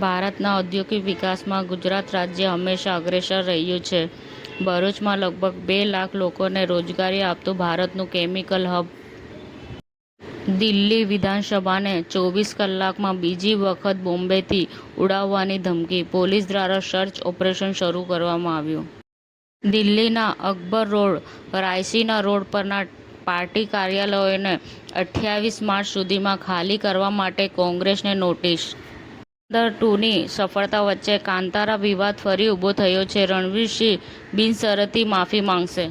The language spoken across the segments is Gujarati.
ભારતના ઔદ્યોગિક વિકાસમાં ગુજરાત રાજ્ય હંમેશા અગ્રેસર રહ્યું છે. ભરૂચમાં લગભગ 2 લાખ લોકોને રોજગારી આપતું ભારતનું કેમિકલ હબ. દિલ્હી વિધાનસભાને 24 કલાકમાં બીજી વખત બોમ્બેથી ઉડાવવાની ધમકી, પોલીસ દ્વારા સર્ચ ઓપરેશન શરૂ કરવામાં આવ્યું. દિલ્હીના અકબર રોડ, રાયસીના રોડ પરના પાર્ટી કાર્યાલયોને 28 માર્ચ સુધીમાં ખાલી કરવા માટે કોંગ્રેસને નોટિસ. ધુરંધર 2ની સફળતા વચ્ચે કાંતારા વિવાદ ફરી ઊભો થયો છે. રણવીર સિંહ બિનશરતી માફી માંગશે.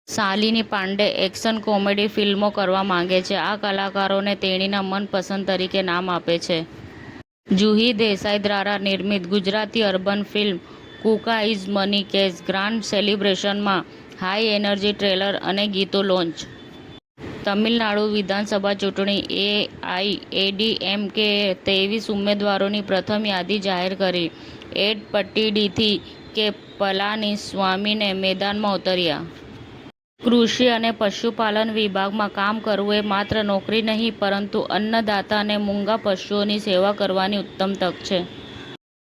શાલિની પાંડે એક્શન કોમેડી ફિલ્મો કરવા માંગે છે. આ કલાકારોને તેણીના મનપસંદ તરીકે નામ આપે છે. જુહી દેસાઈ દ્વારા નિર્મિત Gujarati urban film Kuka is money case grand સેલિબ્રેશનમાં હાઈ એનર્જી ટ્રેલર અને ગીતો લોન્ચ. તમિલનાડુ વિધાનસભા ચૂંટણી એઆઈએડીએમકેએ 23 ઉમેદવારોની પ્રથમ યાદી જાહેર કરી. એડપટ્ટીડીથી કે પલાનીસ્વામીને મેદાનમાં ઉતર્યા. કૃષિ અને પશુપાલન વિભાગમાં કામ કરવું એ માત્ર નોકરી નહીં, પરંતુ અન્નદાતા અને મૂંગા પશુઓની સેવા કરવાની ઉત્તમ તક છે.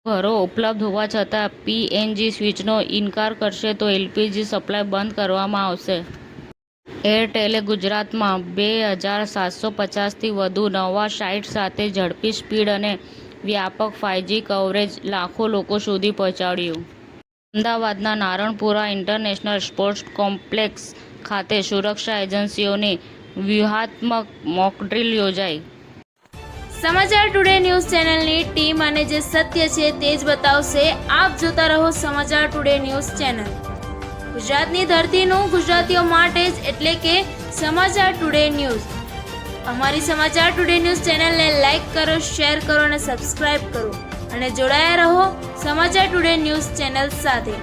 ઘરો ઉપલબ્ધ હોવા છતાં પીએનજી સ્વિચનો ઇનકાર કરશે તો એલપીજી સપ્લાય બંધ કરવામાં આવશે. એરટેલે ગુજરાતમાં 2750થી વધુ નવા સાઇટ સાથે ઝડપી સ્પીડ અને વ્યાપક 5G કવરેજ લાખો લોકો સુધી પહોંચાડ્યું. અમદાવાદના નારણપુરા ઇન્ટરનેશનલ સ્પોર્ટ્સ કોમ્પ્લેક્સ ખાતે સુરક્ષા એજન્સીઓની વ્યૂહાત્મક મોકડ્રીલ યોજાઈ. સમાચાર ટુડે ન્યૂઝ ચેનલની ટીમ અને જે સત્ય છે તે જ બતાવશે. આપ જોતા રહો સમાચાર ટુડે ન્યૂઝ ચેનલ. ગુજરાતની ધરતીનું ગુજરાતીઓ માટે જ, એટલે કે સમાચાર ટુડે ન્યૂઝ. અમારી સમાચાર ટુડે ન્યૂઝ ચેનલને લાઇક કરો, શેર કરો અને સબસ્ક્રાઇબ કરો અને જોડાયા રહો સમાચાર ટુડે ન્યૂઝ ચેનલ સાથે.